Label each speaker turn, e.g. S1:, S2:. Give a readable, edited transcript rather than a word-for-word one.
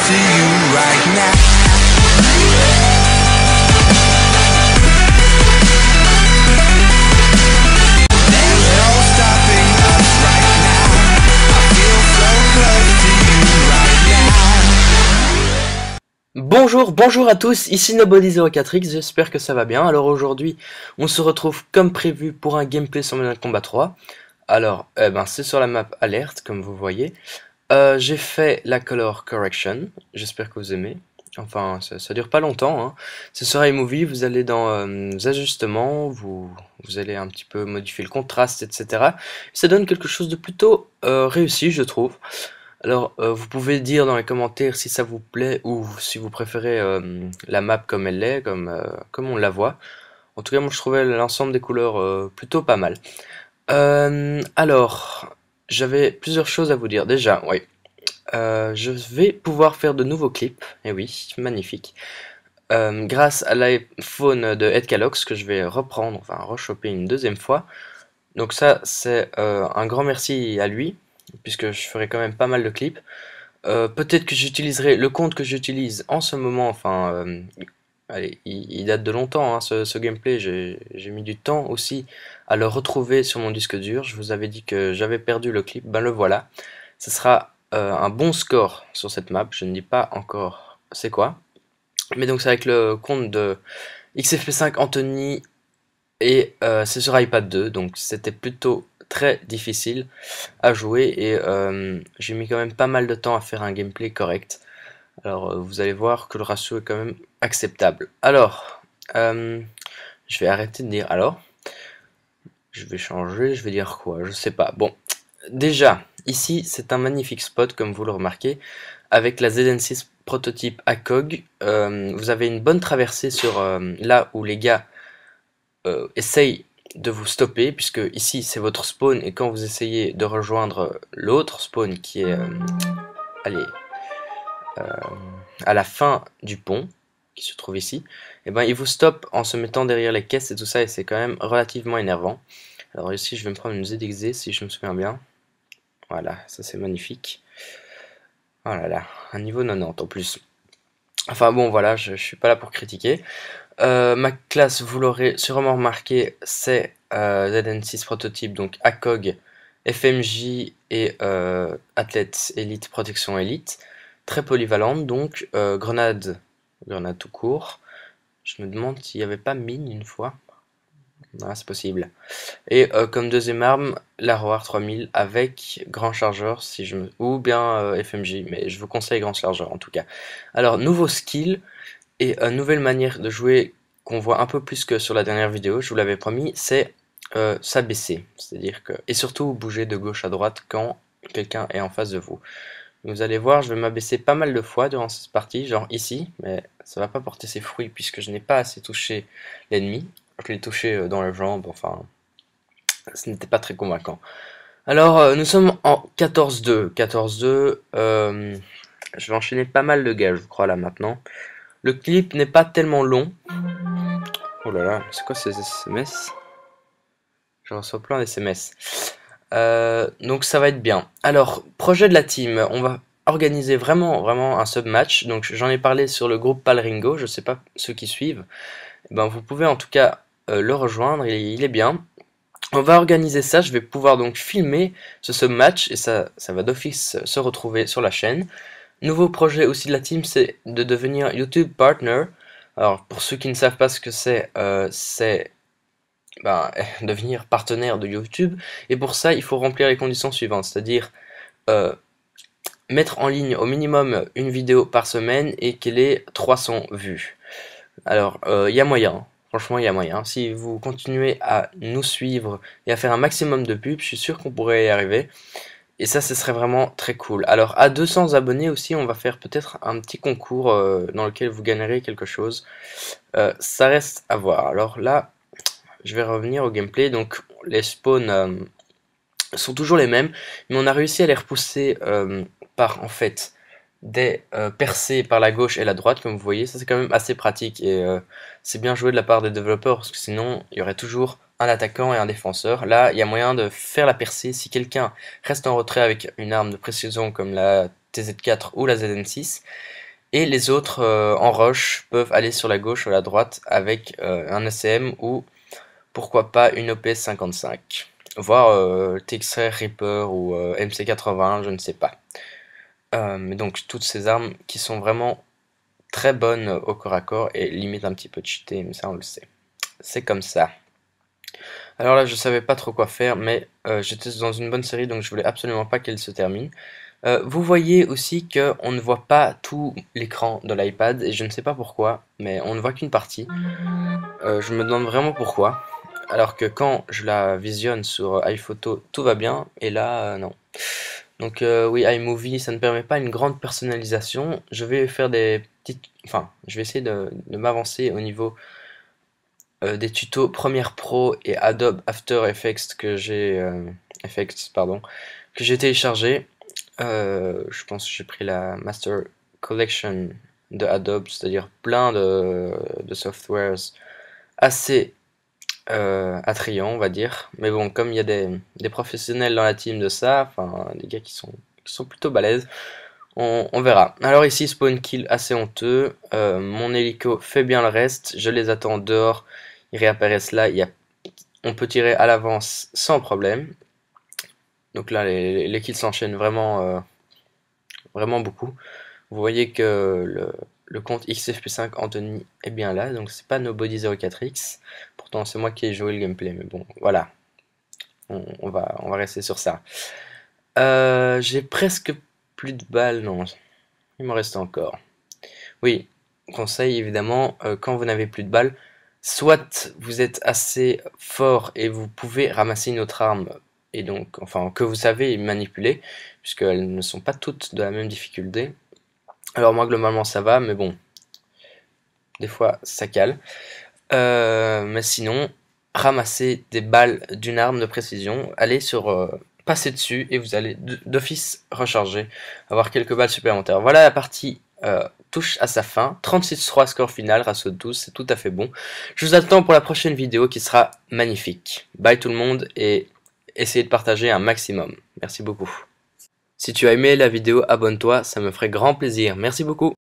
S1: to you right now. There's no stopping us right now. I feel so close to you right now.
S2: Bonjour à tous, ici Nobody04X, j'espère que ça va bien. Alors aujourd'hui, on se retrouve comme prévu pour un gameplay sur Mortal Kombat 3. Alors, c'est sur la map Alerte, comme vous voyez. J'ai fait la color correction, j'espère que vous aimez. Enfin, ça dure pas longtemps, hein. C'est sur iMovie, vous allez dans ajustements, vous allez un petit peu modifier le contraste, etc. Ça donne quelque chose de plutôt réussi, je trouve. Alors, vous pouvez dire dans les commentaires si ça vous plaît ou si vous préférez la map comme elle est, comme on la voit. En tout cas, moi je trouvais l'ensemble des couleurs plutôt pas mal. Alors, j'avais plusieurs choses à vous dire. Déjà, oui, je vais pouvoir faire de nouveaux clips. Et oui, magnifique. Grâce à l'iPhone de Ed Calox que je vais reprendre, enfin rechoper une deuxième fois. Donc ça, c'est un grand merci à lui, puisque je ferai quand même pas mal de clips. Peut-être que j'utiliserai le compte que j'utilise en ce moment, enfin, allez, il date de longtemps, hein, ce gameplay, j'ai mis du temps aussi à le retrouver sur mon disque dur. Je vous avais dit que j'avais perdu le clip, ben le voilà. Ce sera un bon score sur cette map, je ne dis pas encore c'est quoi. Mais donc c'est avec le compte de XFP5 Anthony et c'est sur iPad 2, donc c'était plutôt très difficile à jouer et j'ai mis quand même pas mal de temps à faire un gameplay correct. Alors vous allez voir que le ratio est quand même acceptable. Alors, je vais arrêter de dire alors. Je vais changer, je vais dire quoi, je sais pas. Bon, déjà, ici c'est un magnifique spot comme vous le remarquez. Avec la ZN6 prototype ACOG, vous avez une bonne traversée sur là où les gars essayent de vous stopper, puisque ici c'est votre spawn et quand vous essayez de rejoindre l'autre spawn qui est allez, à la fin du pont qui se trouve ici, et ben il vous stoppe en se mettant derrière les caisses et tout ça, et c'est quand même relativement énervant. Alors ici je vais me prendre une ZXZ si je me souviens bien. Voilà, ça c'est magnifique. Oh là là, un niveau 90 en plus. Enfin bon voilà, je suis pas là pour critiquer. Ma classe, vous l'aurez sûrement remarqué, c'est ZN6 prototype, donc ACOG, FMJ et athlète élite, protection élite. Très polyvalente, donc grenade tout court. Je me demande s'il n'y avait pas mine une fois. Non, c'est possible. Et comme deuxième arme, la ROAR 3000 avec grand chargeur, si je me... ou bien FMJ, mais je vous conseille grand chargeur en tout cas. Alors, nouveau skill et nouvelle manière de jouer qu'on voit un peu plus que sur la dernière vidéo, je vous l'avais promis, c'est s'abaisser. C'est-à-dire que... Et surtout bouger de gauche à droite quand quelqu'un est en face de vous. Vous allez voir, je vais m'abaisser pas mal de fois durant cette partie, genre ici, mais ça va pas porter ses fruits puisque je n'ai pas assez touché l'ennemi. Je l'ai touché dans la jambe, enfin, ce n'était pas très convaincant. Alors, nous sommes en 14-2. 14-2, je vais enchaîner pas mal de gars, je crois, là, maintenant. Le clip n'est pas tellement long. Oh là là, c'est quoi ces SMS? Je reçois plein d'SMS. Donc ça va être bien. Alors, projet de la team, on va organiser vraiment un sub-match. Donc j'en ai parlé sur le groupe Palringo, je sais pas ceux qui suivent. Ben, vous pouvez en tout cas le rejoindre, il est bien. On va organiser ça, je vais pouvoir donc filmer ce sub-match et ça va d'office se retrouver sur la chaîne. Nouveau projet aussi de la team, c'est de devenir YouTube Partner. Alors pour ceux qui ne savent pas ce que c'est devenir partenaire de YouTube, et pour ça il faut remplir les conditions suivantes, c'est-à-dire mettre en ligne au minimum une vidéo par semaine et qu'elle ait 300 vues. Alors il y a moyen, franchement il y a moyen, si vous continuez à nous suivre et à faire un maximum de pubs, je suis sûr qu'on pourrait y arriver. Et ça, ce serait vraiment très cool. Alors, à 200 abonnés aussi, on va faire peut-être un petit concours dans lequel vous gagnerez quelque chose. Ça reste à voir. Alors là, je vais revenir au gameplay. Donc, les spawns sont toujours les mêmes, mais on a réussi à les repousser par, en fait, des percées par la gauche et la droite, comme vous voyez. Ça, c'est quand même assez pratique et c'est bien joué de la part des développeurs, parce que sinon, il y aurait toujours un attaquant et un défenseur. Là, il y a moyen de faire la percée. Si quelqu'un reste en retrait avec une arme de précision comme la TZ4 ou la ZN6. Et les autres en roche peuvent aller sur la gauche ou la droite avec un ACM ou pourquoi pas une OPS 55. Voire TX-Ray Reaper ou MC80, je ne sais pas. Mais donc toutes ces armes qui sont vraiment très bonnes au corps à corps et limite un petit peu cheatées, mais ça on le sait. C'est comme ça. Alors là je savais pas trop quoi faire, mais j'étais dans une bonne série donc je voulais absolument pas qu'elle se termine. Vous voyez aussi qu'on ne voit pas tout l'écran de l'iPad et je ne sais pas pourquoi, mais on ne voit qu'une partie. Je me demande vraiment pourquoi. Alors que quand je la visionne sur iPhoto, tout va bien, et là, non. Donc oui, iMovie, ça ne permet pas une grande personnalisation. Je vais faire des petites... Enfin, je vais essayer de m'avancer au niveau des tutos Premiere Pro et Adobe After Effects que j'ai téléchargé. Je pense que j'ai pris la Master Collection de Adobe, c'est-à-dire plein de softwares assez attrayants, on va dire. Mais bon, comme il y a des professionnels dans la team de ça, enfin des gars qui sont plutôt balèzes, on verra. Alors ici, spawn kill assez honteux. Mon hélico fait bien le reste. Je les attends dehors. Ils réapparaissent là. On peut tirer à l'avance sans problème. Donc là, les kills s'enchaînent vraiment beaucoup. Vous voyez que le compte XFP5 Anthony est bien là, donc c'est pas Nobody04X. Pourtant, c'est moi qui ai joué le gameplay, mais bon, voilà. On va rester sur ça. J'ai presque plus de balles, non. Il m'en reste encore. Oui, conseil évidemment, quand vous n'avez plus de balles, soit vous êtes assez fort et vous pouvez ramasser une autre arme, et donc, enfin, que vous savez manipuler, puisqu'elles ne sont pas toutes de la même difficulté. Alors moi globalement ça va, mais bon, des fois ça cale. Mais sinon, ramasser des balles d'une arme de précision, allez sur passer dessus et vous allez d'office recharger, avoir quelques balles supplémentaires. Voilà, la partie touche à sa fin. 36-3 score final, ratio de 12, c'est tout à fait bon. Je vous attends pour la prochaine vidéo qui sera magnifique. Bye tout le monde et essayez de partager un maximum. Merci beaucoup. Si tu as aimé la vidéo, abonne-toi, ça me ferait grand plaisir. Merci beaucoup.